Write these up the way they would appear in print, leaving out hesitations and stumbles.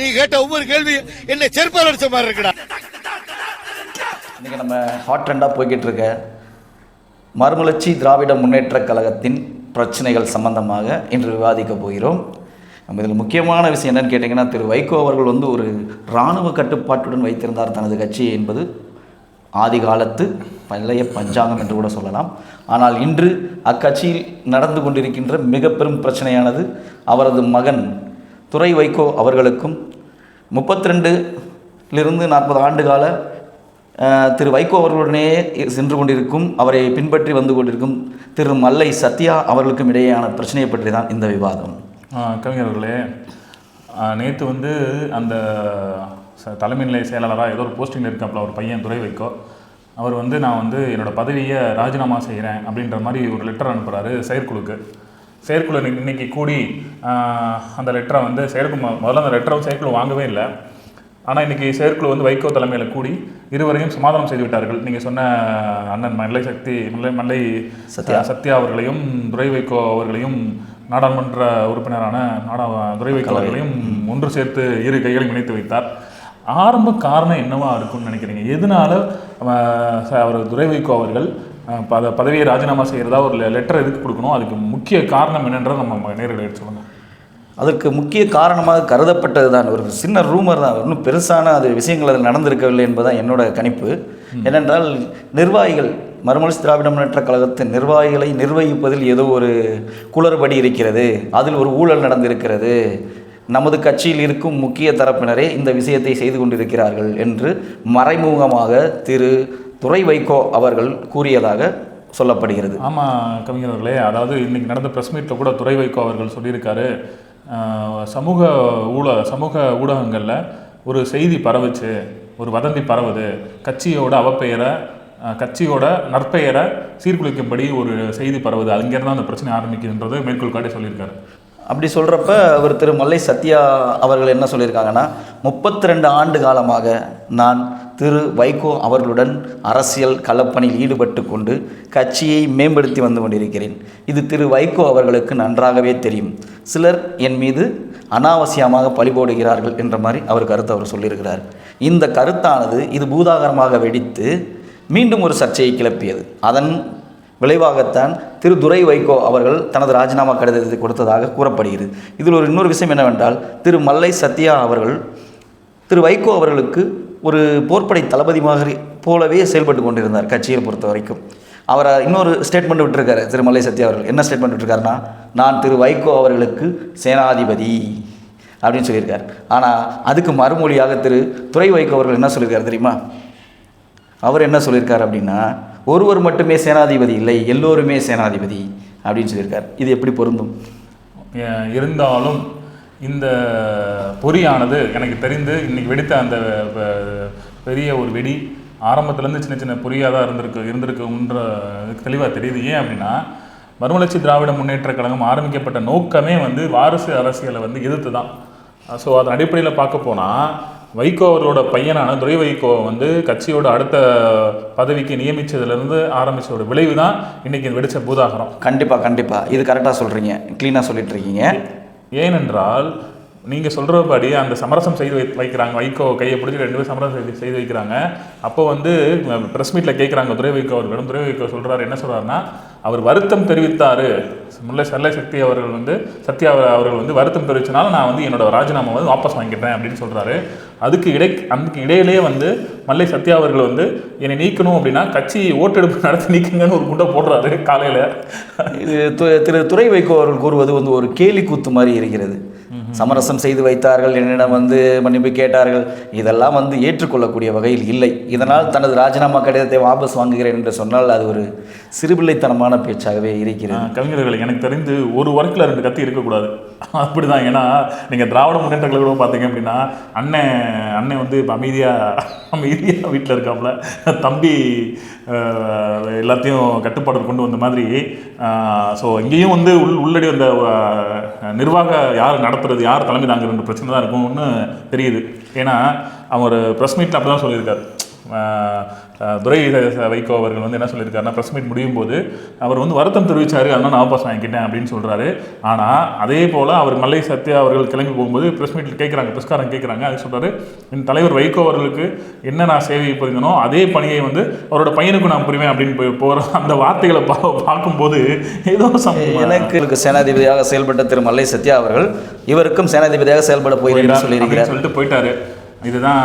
நீ கேட்ட ஒவ்வொரு கேள்வி என்ன செருப்பால் அடிச்ச மாதிரி இருக்குடா. இன்றைக்கி நம்ம ஹாட் ட்ரெண்டாக போய்கிட்டு இருக்க மறுமலர்ச்சி திராவிட முன்னேற்றக் கழகத்தின் பிரச்சனைகள் சம்பந்தமாக இன்று விவாதிக்க போகிறோம். நம்ம இதில் முக்கியமான விஷயம் என்னென்னு கேட்டிங்கன்னா, திரு வைகோ அவர்கள் ஒரு இராணுவ கட்டுப்பாட்டுடன் வைத்திருந்தார் தனது கட்சி என்பது ஆதி காலத்து பழைய பஞ்சாங்கம் என்று கூட சொல்லலாம். ஆனால் இன்று அக்கட்சியில் நடந்து கொண்டிருக்கின்ற மிக பெரும் பிரச்சனையானது அவரது மகன் துரை வைகோ அவர்களுக்கும் 32லிருந்து 40 ஆண்டு கால திரு வைகோ அவர்களுடனே சென்று கொண்டிருக்கும், அவரை பின்பற்றி வந்து கொண்டிருக்கும் திரு மல்லை சத்யா அவர்களுக்கும் இடையேயான பிரச்சனையை பற்றி தான் இந்த விவாதம். கவிஞர்களே, நேற்று அந்த தலைமை நிலைய செயலாளராக ஏதோ ஒரு போஸ்டிங்கில் இருக்காப்புல ஒரு பையன் துரை வைகோ, அவர் நான் என்னோடய பதவியை ராஜினாமா செய்கிறேன் அப்படின்ற மாதிரி ஒரு லெட்டர் அனுப்புகிறாரு செயற்குழுக்கு. செயற்குழு இன்னைக்கு கூடி அந்த லெட்டரை செயற்குழு முதல்ல அந்த லெட்டரை செயற்குழு வாங்கவே இல்லை. ஆனால் இன்றைக்கி செயற்குழு வைகோ தலைமையில் கூடி இருவரையும் சமாதானம் செய்து விட்டார்கள். நீங்கள் சொன்ன அண்ணன் மல்லை சத்யா அவர்களையும் துரை வைகோ அவர்களையும் நாடாளுமன்ற உறுப்பினரான துரை வைகோ அவர்களையும் ஒன்று சேர்த்து இரு கைகளையும் இணைத்து வைத்தார். ஆரம்ப காரணம் என்னவா இருக்கும்னு நினைக்கிறீங்க? எதனால அவர் துரை வைகோ அவர்கள் பதவியை ராஜினாமா செய்கிறதா ஒரு லெட்டர் எதுக்கு கொடுக்கணும்? அதுக்கு முக்கிய காரணம் என்னன்றதை நம்ம நேரில் எடுத்து சொல்லுங்கள். அதற்கு முக்கிய காரணமாக கருதப்பட்டது தான் ஒரு சின்ன ரூமர் தான், இன்னும் பெருசான அது விஷயங்கள் அதில் நடந்திருக்கவில்லை என்பதுதான் என்னோட கணிப்பு. ஏனென்றால் நிர்வாகிகள், மறுமலர்ச்சி திராவிட முன்னேற்றக் கழகத்தின் நிர்வாகிகளை நிர்வகிப்பதில் ஏதோ ஒரு குளறுபடி இருக்கிறது, அதில் ஒரு ஊழல் நடந்திருக்கிறது, நமது கட்சியில் இருக்கும் முக்கிய தரப்பினரே இந்த விஷயத்தை செய்து கொண்டிருக்கிறார்கள் என்று மறைமுகமாக திரு துரை வைகோ அவர்கள் கூறியதாக சொல்லப்படுகிறது. ஆமாம் கவிஞர்களே, அதாவது இன்றைக்கி நடந்த ப்ரெஸ் மீட்டில் கூட துரை வைகோ அவர்கள் சொல்லியிருக்காரு, சமூக ஊடகங்களில் ஒரு செய்தி பரவுச்சு, ஒரு வதந்தி பரவுது, கட்சியோட அவப்பெயரை கட்சியோட நற்பெயரை சீர்குலைக்கும்படி ஒரு செய்தி பரவுது, அங்கேருந்து அந்த பிரச்சனை ஆரம்பிக்குதுன்றது மேற்கோள் காட்டி சொல்லியிருக்காரு. அப்படி சொல்கிறப்ப அவர் திரு மல்லை சத்யா அவர்கள் என்ன சொல்லியிருக்காங்கன்னா, 32 ஆண்டு காலமாக நான் திரு வைகோ அவர்களுடன் அரசியல் களப்பணியில் ஈடுபட்டு கொண்டு கட்சியை மேம்படுத்தி வந்து கொண்டிருக்கிறேன். இது திரு வைகோ அவர்களுக்கு நன்றாகவே தெரியும். சிலர் என் மீது அனாவசியமாக பழி போடுகிறார்கள் என்ற மாதிரி அவர் சொல்லியிருக்கிறார். இந்த கருத்தானது இது பூதாகரமாக வெடித்து மீண்டும் ஒரு சர்ச்சையை கிளப்பியது. அதன் விளைவாகத்தான் திரு துரை வைகோ அவர்கள் தனது ராஜினாமா கடிதத்தை கொடுத்ததாக கூறப்படுகிறது. இதில் இன்னொரு விஷயம் என்னவென்றால், திரு மல்லை சத்யா அவர்கள் திரு வைகோ அவர்களுக்கு ஒரு போர்ப்படை தளபதி மாதிரி போலவே செயல்பட்டு கொண்டிருந்தார் கட்சியை பொறுத்த வரைக்கும். அவரை இன்னொரு ஸ்டேட்மெண்ட் விட்டுருக்காரு திரு மல்லை சத்யா அவர்கள். என்ன ஸ்டேட்மெண்ட் விட்டுருக்காருன்னா, நான் திரு வைகோ அவர்களுக்கு சேனாதிபதி அப்படின்னு சொல்லியிருக்கார். ஆனால் அதுக்கு மறுமொழியாக திரு துரை வைகோ அவர்கள் என்ன சொல்லியிருக்காரு தெரியுமா? அவர் என்ன சொல்லியிருக்கார் அப்படின்னா, ஒருவர் மட்டுமே சேனாதிபதி இல்லை, எல்லோருமே சேனாதிபதி அப்படின்னு சொல்லியிருக்கார். இது எப்படி பொருந்தும்? இருந்தாலும் இந்த பொறியானது எனக்கு தெரிந்து இன்றைக்கி வெடித்த அந்த பெரிய ஒரு வெடி ஆரம்பத்துலேருந்து சின்ன சின்ன பொறியாக தான் இருந்திருக்குன்ற தெளிவாக தெரியுது. ஏன் அப்படின்னா, மறுமலர்ச்சி திராவிட முன்னேற்றக் கழகம் ஆரம்பிக்கப்பட்ட நோக்கமே வாரிசு அரசியலை எதிர்த்து தான். ஸோ அதன் அடிப்படையில் பார்க்க போனால் வைகோ அவரோட பையனான துரை வைகோ கட்சியோட அடுத்த பதவிக்கு நியமித்ததுலேருந்து ஆரம்பித்தோட விளைவு தான் இன்றைக்கி வெடித்த பூதாகரம். கண்டிப்பாக இது கரெக்டாக சொல்கிறீங்க, க்ளீனாக சொல்லிட்டு இருக்கீங்க. ஏனென்றால் நீங்கள் சொல்கிறபடி அந்த சமரசம் செய்து வைக்கிறாங்க, வைகோ கையை பிடிச்சி 2 பேரும் சமரசம் செய்து வைக்கிறாங்க. அப்போ ப்ரெஸ் மீட்டில் கேட்குறாங்க துரை வைகோ அவர்களிடம். துரை வைகோ சொல்கிறார், என்ன சொல்கிறாருன்னா, அவர் வருத்தம் தெரிவித்தார், மல்லை சத்யா அவர்கள் சத்யா அவர்கள் வருத்தம் தெரிவித்தனால நான் என்னோட ராஜினாமா வாபஸ் வாங்கிட்டேன் அப்படின்னு சொல்கிறாரு. அதுக்கு இடையிலேயே மல்லை சத்யா அவர்கள் என்னை நீக்கணும் அப்படின்னா கட்சி ஓட்டெடுப்பு நடத்தி நீக்குங்கன்னு ஒரு குண்டை போடுறாரு காலையில். இது திரு துரை வைகோ அவர்கள் கூறுவது ஒரு கேலி கூத்து மாதிரி இருக்கிறது. சமரசம் செய்து வைத்தார்கள், என்னிடம் மன்னிப்பு கேட்டார்கள், இதெல்லாம் ஏற்றுக்கொள்ளக்கூடிய வகையில் இல்லை. இதனால் தனது ராஜினாமா கடிதத்தை வாபஸ் வாங்குகிறேன் என்று சொன்னால் அது ஒரு சிறுபிள்ளைத்தனமான பேச்சாகவே இருக்கிறது. கவிஞர்கள், எனக்கு தெரிந்து ஒரு ஒர்க்கில் 2 கத்தி இருக்கக்கூடாது, அப்படி தான். ஏன்னா நீங்கள் திராவிட முன்னேற்ற கழகம் பார்த்தீங்க அப்படின்னா அண்ணன் இப்போ அமைதியாக வீட்டில் இருக்காப்புல, தம்பி எல்லாத்தையும் கட்டுப்பாடு கொண்டு வந்த மாதிரி. ஸோ இங்கேயும் உள்ளடி அந்த நிர்வாக யார் நடத்துறது, யார் தலைமை தாங்கிறன்ற பிரச்சனை தான் இருக்கும்னு தெரியுது. ஏன்னா அவர் ப்ரெஸ் மீட்டில் அப்படி தான் சொல்லியிருக்காரு, துரை வைகோ அவர்கள் வந்து என்ன சொல்லியிருக்காருன்னா ப்ரெஸ் மீட் முடியும் போது அவர் வந்து வருத்தம் தெரிவித்தார், அதனால் நான் வாபஸ் வாங்கிக்கிட்டேன் அப்படின்னு சொல்கிறாரு. ஆனால் அதே போல் அவர் மல்லை சத்யா அவர்கள் கிளம்பி போகும்போது ப்ரெஸ் மீட்டில் கேட்குறாங்க, ப்ரெஸ்காரங்க கேட்குறாங்க, அது சொல்கிறாரு, என் தலைவர் வைகோ அவர்களுக்கு என்ன நான் சேவை புரிந்தனோ அதே பணியை வந்து அவரோட பையனுக்கும் நான் புரிவேன் அப்படின்னு போகிற அந்த வார்த்தைகளை பார்க்கும்போது ஏதோ எனக்கு சேனாதிபதியாக செயல்பட்ட திரு மல்லை சத்யா அவர்கள் இவருக்கும் சேனாதிபதியாக செயல்பட போயிருக்கிறார் சொல்லிட்டு போயிட்டாரு. இதுதான்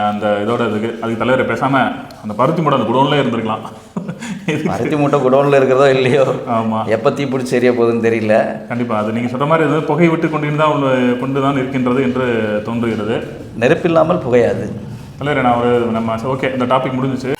அந்த இதோட இதுக்கு. அதுக்கு தலைவரை பேசாமல் அந்த பருத்தி மூட்டை அந்த குடோன்லேயே இருந்திருக்கலாம். பருத்தி மூட்டை குடோனில் இருக்கிறதோ இல்லையோ, ஆமாம், எப்போ தீப்பிடிச்சி சரியா போகுதுன்னு தெரியல. கண்டிப்பாக அது நீங்கள் சொல்கிற மாதிரி எதாவது புகை விட்டு கொண்டு தான் இருக்கின்றது என்று தோன்றுகிறது. நெருப்பில்லாமல் புகையாது. தலைவரை நான் நம்ம ஓகே, இந்த டாபிக் முடிஞ்சிச்சு.